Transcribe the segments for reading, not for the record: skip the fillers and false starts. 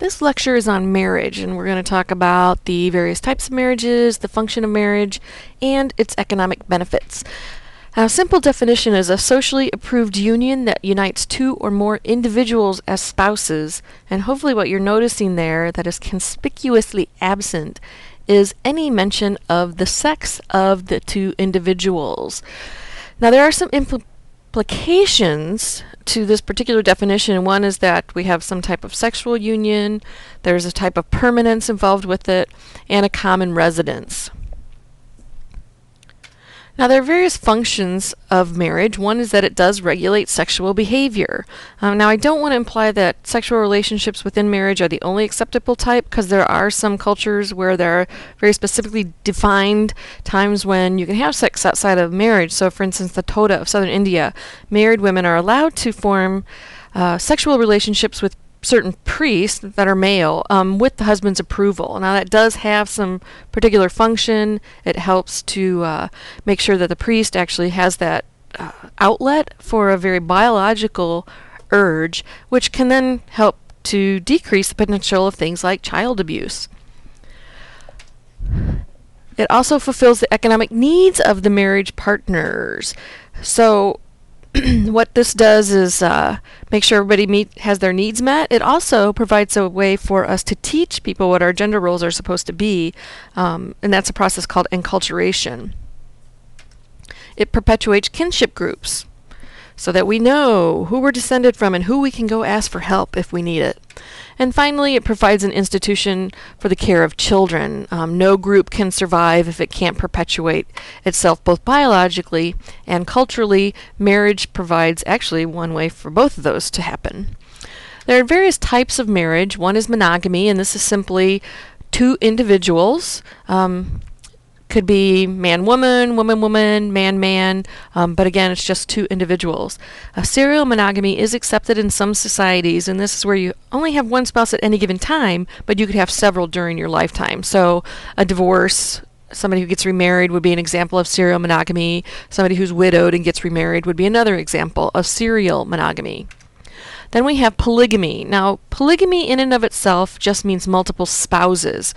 this lecture is on marriage, and we're going to talk about the various types of marriages, the function of marriage, and its economic benefits. Now, a simple definition is a socially approved union that unites two or more individuals as spouses, and hopefully what you're noticing there that is conspicuously absent is any mention of the sex of the two individuals. Now, there are some implications to this particular definition. One is that we have some type of sexual union, there's a type of permanence involved with it, and a common residence. Now, there are various functions of marriage. One is that it does regulate sexual behavior. Now, I don't want to imply that sexual relationships within marriage are the only acceptable type, because there are some cultures where there are very specifically defined times when you can have sex outside of marriage. So, for instance, the Toda of southern India, married women are allowed to form sexual relationships with certain priests that are male with the husband's approval. Now that does have some particular function. It helps to make sure that the priest actually has that outlet for a very biological urge, which can then help to decrease the potential of things like child abuse. It also fulfills the economic needs of the marriage partners. So what this does is make sure everybody has their needs met. It also provides a way for us to teach people what our gender roles are supposed to be, and that's a process called enculturation. It perpetuates kinship groups so that we know who we're descended from and who we can go ask for help if we need it. And finally, it provides an institution for the care of children. No group can survive if it can't perpetuate itself both biologically and culturally. Marriage provides actually one way for both of those to happen. There are various types of marriage. One is monogamy, and this is simply two individuals. Could be man-woman, woman-woman, man-man, but again, it's just two individuals. Serial monogamy is accepted in some societies, and this is where you only have one spouse at any given time, but you could have several during your lifetime. So a divorce, somebody who gets remarried would be an example of serial monogamy. Somebody who's widowed and gets remarried would be another example of serial monogamy. Then we have polygamy. Now, polygamy in and of itself just means multiple spouses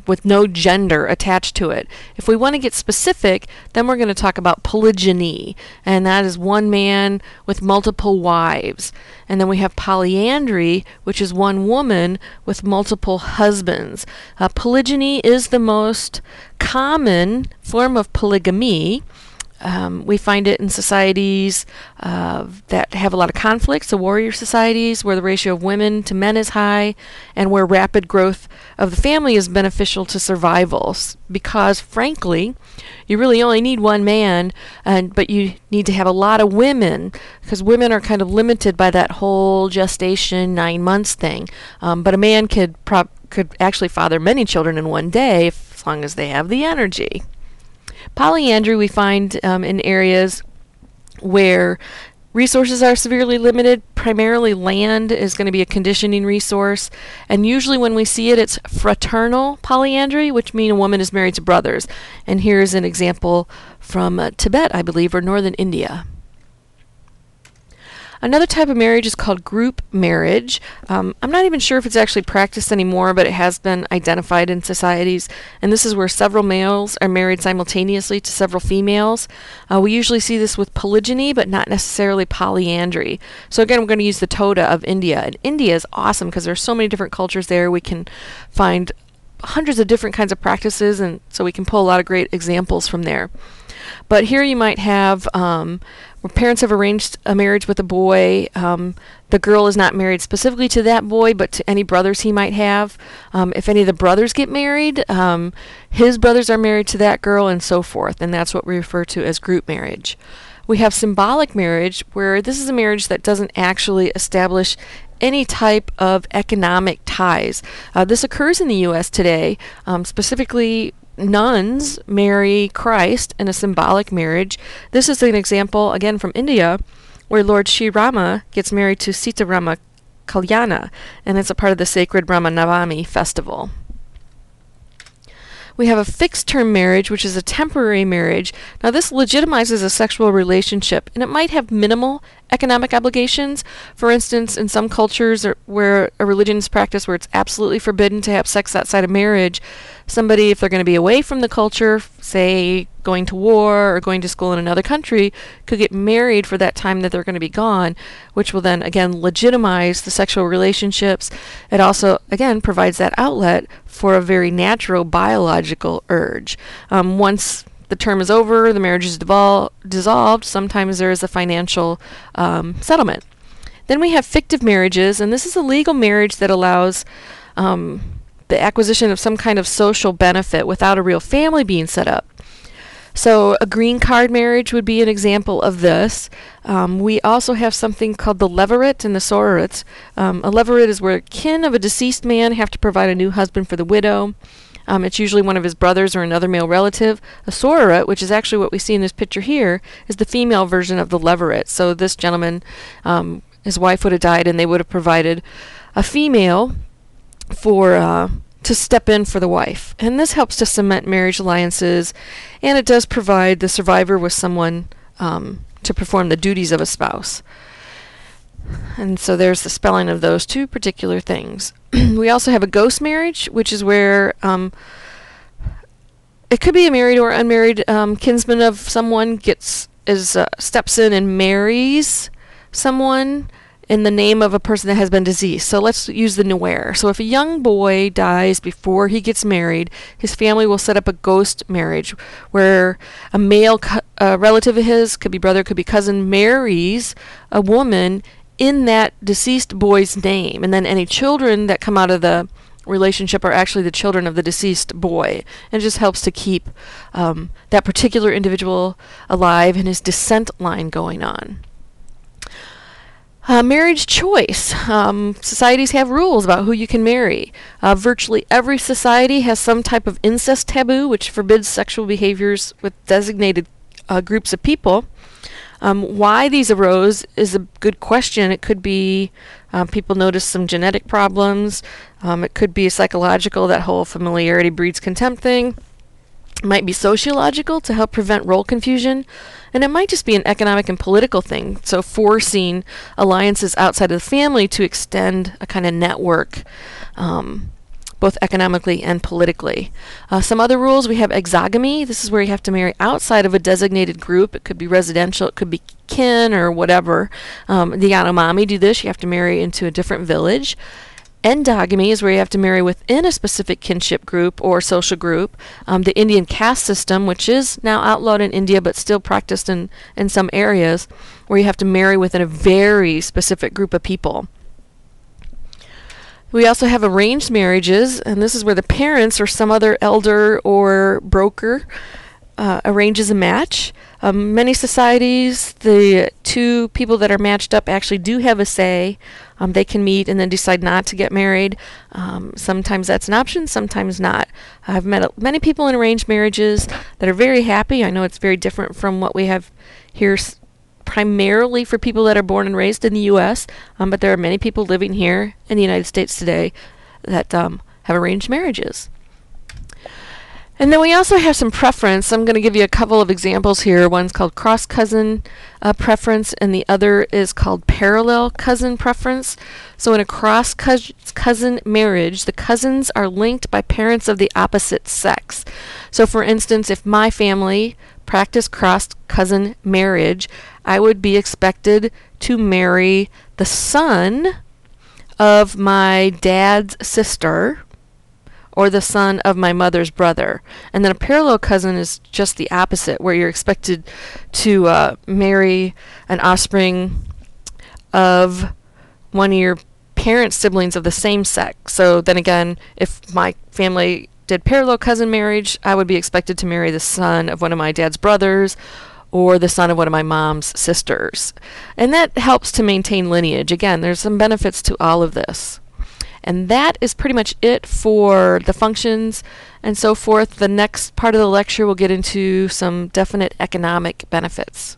with no gender attached to it. If we want to get specific, then we're going to talk about polygyny, and that is one man with multiple wives. And then we have polyandry, which is one woman with multiple husbands. Polygyny is the most common form of polygamy. We find it in societies that have a lot of conflicts, the warrior societies, where the ratio of women to men is high, and where rapid growth of the family is beneficial to survival. Because, frankly, you really only need one man, but you need to have a lot of women, because women are kind of limited by that whole gestation 9 months thing. But a man could actually father many children in one day, as long as they have the energy. Polyandry we find in areas where resources are severely limited. Primarily land is going to be a conditioning resource, and usually when we see it, it's fraternal polyandry, which means a woman is married to brothers. And here's an example from Tibet, I believe, or northern India. Another type of marriage is called group marriage. I'm not even sure if it's actually practiced anymore, but it has been identified in societies. And this is where several males are married simultaneously to several females. We usually see this with polygyny, but not necessarily polyandry. So again, we're going to use the Toda of India. And India is awesome because there's so many different cultures there. We can find hundreds of different kinds of practices, and so we can pull a lot of great examples from there. But here you might have where parents have arranged a marriage with a boy. The girl is not married specifically to that boy, but to any brothers he might have. If any of the brothers get married, his brothers are married to that girl, and so forth. And that's what we refer to as group marriage. We have symbolic marriage, where this is a marriage that doesn't actually establish any type of economic ties. This occurs in the U.S. today, specifically nuns marry Christ in a symbolic marriage. This is an example, again, from India, where Lord Sri Rama gets married to Sita Rama Kalyana, and it's a part of the sacred Rama Navami festival. We have a fixed-term marriage, which is a temporary marriage. Now, this legitimizes a sexual relationship, and it might have minimal economic obligations. For instance, in some cultures where a religion is practiced where it's absolutely forbidden to have sex outside of marriage, somebody, if they're going to be away from the culture, say going to war or going to school in another country, could get married for that time that they're going to be gone, which will then, again, legitimize the sexual relationships. It also, again, provides that outlet for a very natural biological urge. Once the term is over, the marriage is dissolved, sometimes there is a financial settlement. Then we have fictive marriages, and this is a legal marriage that allows the acquisition of some kind of social benefit without a real family being set up. So a green card marriage would be an example of this. We also have something called the levirate and the sororate. A levirate is where kin of a deceased man have to provide a new husband for the widow. It's usually one of his brothers or another male relative. A sororate, which is actually what we see in this picture here, is the female version of the levirate. So this gentleman, his wife would have died, and they would have provided a female for to step in for the wife. And this helps to cement marriage alliances, and it does provide the survivor with someone to perform the duties of a spouse. And so there's the spelling of those two particular things. We also have a ghost marriage, which is where it could be a married or unmarried kinsman of someone steps in and marries someone in the name of a person that has been deceased. So let's use the Nuer. So if a young boy dies before he gets married, his family will set up a ghost marriage where a male relative of his, could be brother, could be cousin, marries a woman in that deceased boy's name, and then any children that come out of the relationship are actually the children of the deceased boy. And it just helps to keep that particular individual alive and his descent line going on. Marriage choice. Societies have rules about who you can marry. Virtually every society has some type of incest taboo, which forbids sexual behaviors with designated groups of people. Why these arose is a good question. It could be people notice some genetic problems. It could be psychological, that whole familiarity breeds contempt thing. It might be sociological to help prevent role confusion. And it might just be an economic and political thing, so forcing alliances outside of the family to extend a kind of network, both economically and politically. Some other rules, we have exogamy. This is where you have to marry outside of a designated group. It could be residential, it could be kin or whatever. The Yanomami do this. You have to marry into a different village. Endogamy is where you have to marry within a specific kinship group or social group. The Indian caste system, which is now outlawed in India but still practiced in some areas, where you have to marry within a very specific group of people. We also have arranged marriages, and this is where the parents or some other elder or broker arranges a match. Many societies, the two people that are matched up actually do have a say. They can meet and then decide not to get married. Sometimes that's an option, sometimes not. I've met many people in arranged marriages that are very happy. I know it's very different from what we have here primarily for people that are born and raised in the U.S., but there are many people living here in the United States today that have arranged marriages. And then we also have some preference. I'm going to give you a couple of examples here. One's called cross-cousin preference, and the other is called parallel cousin preference. So in a cross-cousin marriage, the cousins are linked by parents of the opposite sex. So for instance, if my family practiced cross-cousin marriage, I would be expected to marry the son of my dad's sister, or the son of my mother's brother. And then a parallel cousin is just the opposite, where you're expected to marry an offspring of one of your parents' siblings of the same sex. So then again, if my family did parallel cousin marriage, I would be expected to marry the son of one of my dad's brothers or the son of one of my mom's sisters. And that helps to maintain lineage. Again, there's some benefits to all of this. And that is pretty much it for the functions and so forth. The next part of the lecture will get into some definite economic benefits.